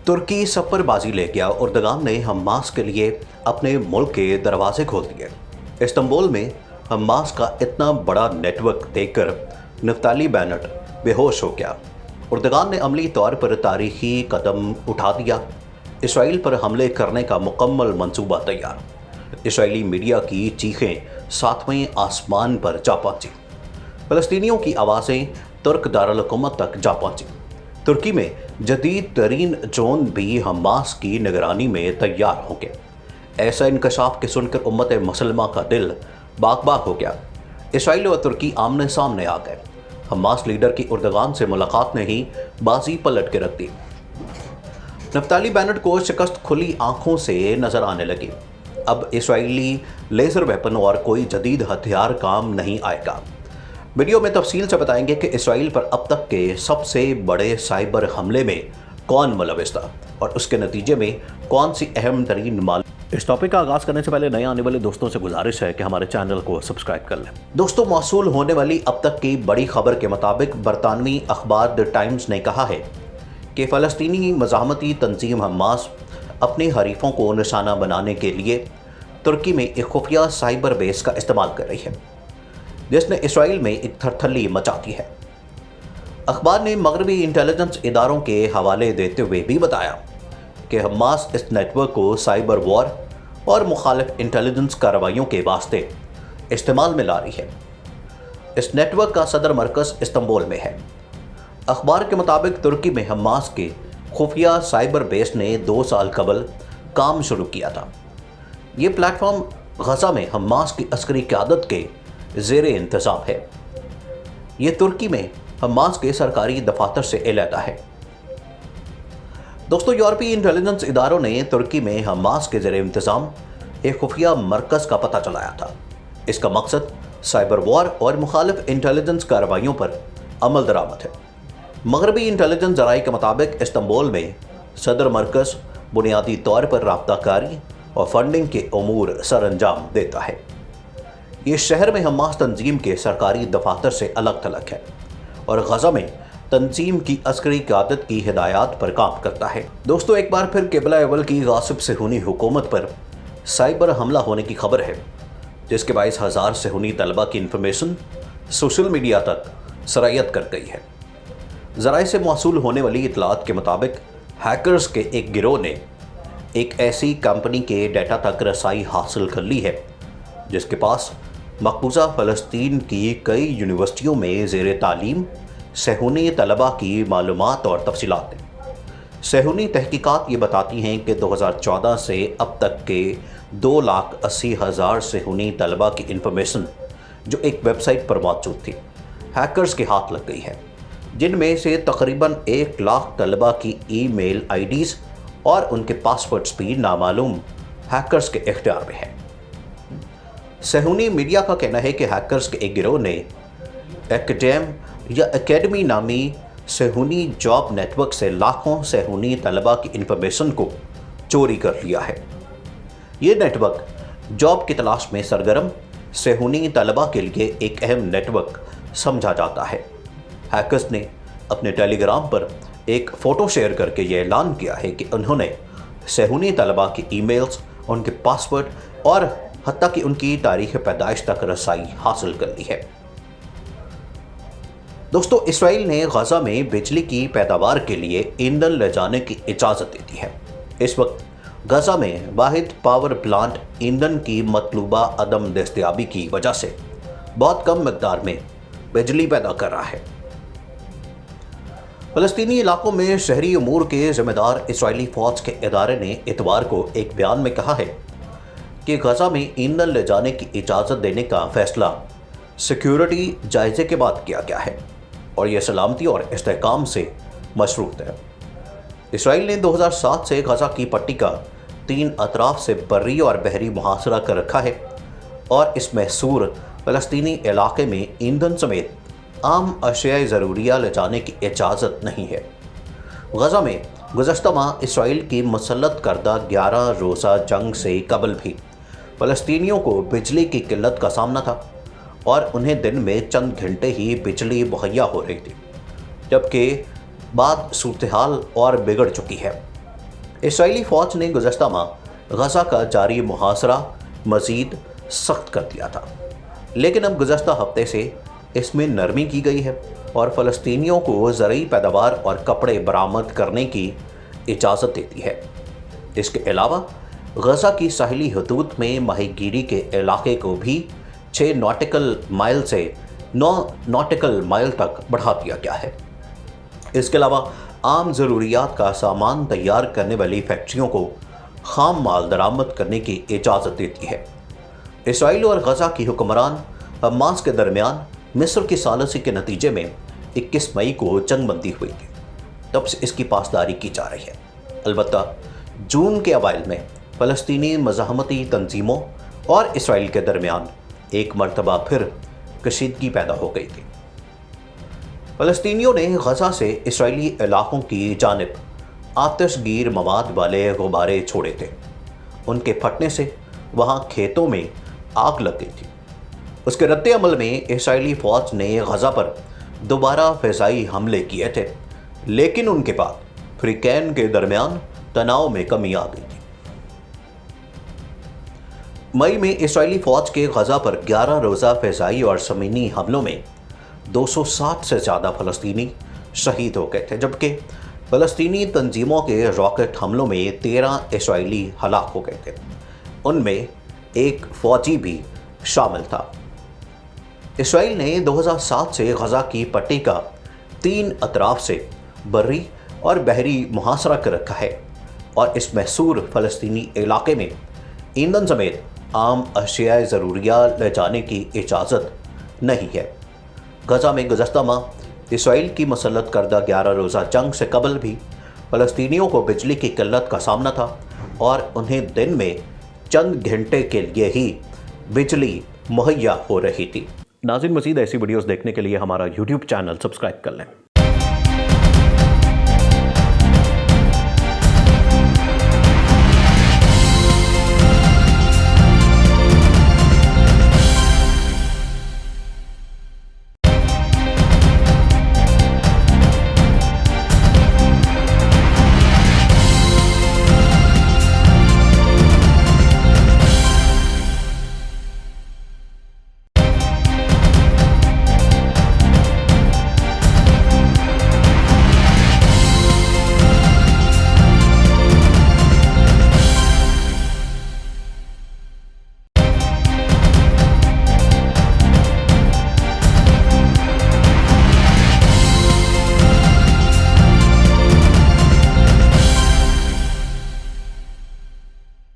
तुर्की सब पर बाजी ले गया। उर्दगान ने हमास के लिए अपने मुल्क के दरवाजे खोल दिए। इस्तांबुल में हमास का इतना बड़ा नेटवर्क देखकर नफ्ताली बेनेट बेहोश हो गया। उर्दगान ने अमली तौर पर तारीखी कदम उठा दिया। इसराइल पर हमले करने का मुकम्मल मंसूबा तैयार। इसराइली मीडिया की चीखें सातवें आसमान पर जा पहुंची। फ़लस्तीनियों की आवाज़ें तुर्क दारुल हुकूमत तक जा पहुंची। तुर्की में जदीद तरीन ड्रोन भी हमास की निगरानी में तैयार होंगे। ऐसा इंकशाफ के सुनकर उम्मत मुसलमा का दिल बाग बाग हो गया। इसराइल और तुर्की आमने सामने आ गए। हमास लीडर की उर्दगान से मुलाकात ने ही बाजी पलट के रख दी। नफ्ताली बेनेट को शिकस्त खुली आंखों से नजर आने लगी। अब इसराइली लेज़र वेपन और कोई जदीद हथियार काम नहीं आएगा। वीडियो में तफसील से बताएंगे कि इसराइल पर अब तक के सबसे बड़े साइबर हमले में कौन मुलविस था और उसके नतीजे में कौन सी अहम तरीन माल। इस टॉपिक का आगाज़ करने से पहले नए आने वाले दोस्तों से गुजारिश है कि हमारे चैनल को सब्सक्राइब कर लें। दोस्तों, मौसूल होने वाली अब तक की बड़ी खबर के मुताबिक बरतानवी अखबार द टाइम्स ने कहा है कि फ़लस्तीनी मज़ाहमती तंजीम हमास अपने हरीफों को निशाना बनाने के लिए तुर्की में एक खुफिया साइबर बेस का इस्तेमाल कर रही है, जिसने इसराइल में एक थरथल्ली मचा दी है। अखबार ने मगरबी इंटेलिजेंस इदारों के हवाले देते हुए भी बताया कि हमास इस नेटवर्क को साइबर वॉर और मुखालिफ इंटेलिजेंस कार्रवाइयों के वास्ते इस्तेमाल में ला रही है। इस नेटवर्क का सदर मरकज़ इस्तांबुल में है। अखबार के मुताबिक तुर्की में हमास के खुफिया साइबर बेस ने 2 साल कबल काम शुरू किया था। ये प्लेटफॉर्म गजा में हमास की अस्करी क़यादत के ज़ेरे इंतज़ाम है। ये तुर्की में हमास के सरकारी दफातर से अलहदा है। दोस्तों, यूरोपीय इंटेलिजेंस इदारों ने तुर्की में हमास के ज़ेरे इंतज़ाम एक खुफिया मरकज़ का पता चलाया था। इसका मकसद साइबर वॉर और मुखालिफ इंटेलिजेंस कार्रवाइयों पर अमल दरामद है। मगरबी इंटेलिजेंस ज़राए के मुताबिक इस्तांबुल में सदर मरकज़ बुनियादी तौर पर राब्ताकारी और फंडिंग के उमूर सर अंजाम देता है। ये शहर में हमास तंजीम के सरकारी दफातर से अलग थलग है और गजा में तंजीम की अस्करी क़यादत की हिदायत पर काम करता है। दोस्तों, एक बार फिर क़िबला अव्वल की गासिब सेहूनी हुकूमत पर साइबर हमला होने की खबर है, जिसके 22,000 सेहूनी तलबा की इंफॉर्मेशन सोशल मीडिया तक सरायत कर गई है। ज़राए से मौसूल होने वाली इतलात के मुताबिक हैकर्स के एक गिरोह ने एक ऐसी कंपनी के डाटा तक रसाई हासिल कर ली है जिसके पास मकबूजा फ़लस्तीन की कई यूनिवर्सिटियों में ज़ेरे तालीम सेहूनी तलबा की मालूमात और तफसीलात हैं। सेहूनी तहकीकात ये बताती हैं कि 2014 से अब तक के 2,80,000 सेहूनी तलबा की इंफॉर्मेशन जो एक वेबसाइट पर मौजूद थी, हैकर्स के हाथ लग गई है, जिनमें से तकरीबन 1 लाख तलबा की ईमेल आईडीज़ और उनके पासवर्ड्स भी नामालूम हैकर्स के इख्तियार में है। सेहूनी मीडिया का कहना है कि हैकर्स के एक गिरोह ने एकेडेम या एकेडमी नामी सेहूनी जॉब नेटवर्क से लाखों सेहूनी तलबा की इंफॉर्मेशन को चोरी कर लिया है। ये नेटवर्क जॉब की तलाश में सरगर्म सेहूनी तलबा के लिए एक अहम नेटवर्क समझा जाता है। हैकर्स ने अपने टेलीग्राम पर एक फ़ोटो शेयर करके ये ऐलान किया है कि उन्होंने सेहूनी तलबा की ईमेल्स, उनके पासवर्ड और हत्ता कि उनकी तारीख़ पैदाइश तक रसाई हासिल कर ली है। दोस्तों, इसराइल ने गजा में बिजली की पैदावार के लिए ईंधन ले जाने की इजाज़त दे दी है। इस वक्त गजा में वाहिद पावर प्लांट ईंधन की मतलूबा अदम दस्तयाबी की वजह से बहुत कम मकदार में बिजली पैदा कर रहा है। फ़लस्तीनी इलाकों में शहरी उमूर के ज़िम्मेदार इसराइली फ़ौज के इदारे ने इतवार को एक बयान में कहा है कि गजा में ईंधन ले जाने की इजाज़त देने का फ़ैसला सिक्योरिटी जायजे के बाद किया गया है और यह सलामती और इस्तेहकाम से मशरूत है। इसराइल ने 2007 से गजा की पट्टी का 3 अतराफ से बर्री और बहरी मुहासरा कर रखा है और इस महसूर फ़लस्तीनी इलाके में ईंधन समेत आम अशियाए ज़रूरिया ले जाने की इजाज़त नहीं है। गजा में गुज़श्ता माह इसराइल की मुसल्लत करदा 11 रोज़ा जंग से कबल भी फ़लस्तीनियों को बिजली की किल्लत का सामना था और उन्हें दिन में चंद घंटे ही बिजली मुहैया हो रही थी, जबकि बाद सूरत हाल और बिगड़ चुकी है। इसराइली फ़ौज ने गुज़श्ता माह गज़ा का जारी मुहासरा मज़ीद सख्त कर दिया था, लेकिन अब गुज़श्ता हफ्ते से इसमें नरमी की गई है और फ़लस्तीनियों को ज़रूरी पैदावार और कपड़े बरामद करने की इजाज़त देती है। इसके अलावा गज़ा की साहिली हदूद में माहीगीरी के इलाके को भी 6 नॉटिकल माइल से 9 नॉटिकल माइल तक बढ़ा दिया गया है। इसके अलावा आम ज़रूरियात का सामान तैयार करने वाली फैक्ट्रियों को खाम माल दरामद करने की इजाज़त देती है। इसराइल और गज़ा की हुक्मरान हमास के दरमियान मिस्र की सालिसी के नतीजे में 21 मई को जंगबंदी हुई थी, तब से इसकी पासदारी की जा रही है। अलबत्ता जून के अवाइल में फ़लस्तीनी मज़ाहमती तंजीमों और इसराइल के दरमियान एक मरतबा फिर कशीदगी पैदा हो गई थी। फ़लस्तीनियों ने गज़ा से इसराइली इलाकों की जानिब आतिशगीर मवाद वाले गुब्बारे छोड़े थे। उनके फटने से वहाँ खेतों में आग लग गई थी। उसके रद्द अमल में इसराइली फ़ौज ने गज़ा पर दोबारा फ़िज़ाई हमले किए थे, लेकिन उनके बाद फ़रीक़ैन के दरमियान तनाव में कमी आ गई थी। मई में इसराइली फ़ौज के गज़ा पर 11 रोज़ा फ़िज़ाई और ज़मीनी हमलों में 260 से ज़्यादा फ़लस्तीनी शहीद हो गए थे, जबकि फ़लस्तीनी तंजीमों के रॉकेट हमलों में 13 इसराइली हलाक हो गए थे। उनमें एक फ़ौजी भी शामिल था। इसराइल ने 2007 से गज़ा की पट्टी का 3 अतराफ से बर्री और बहरी मुहासरा कर रखा है और इस महसूर फ़लस्तीनी इलाके में ईंधन समेत आम अशियाए ज़रूरियात ले जाने की इजाज़त नहीं है। गज़ा में गुज़श्ता माह इसराइल की मुसल्लत करदा 11 रोज़ा जंग से कबल भी फ़लस्तीनियों को बिजली की किल्लत का सामना था और उन्हें दिन में चंद घंटे के लिए ही बिजली मुहैया हो रही थी। नाज़रीन, मज़ीद ऐसी वीडियोस देखने के लिए हमारा YouTube चैनल सब्सक्राइब कर लें।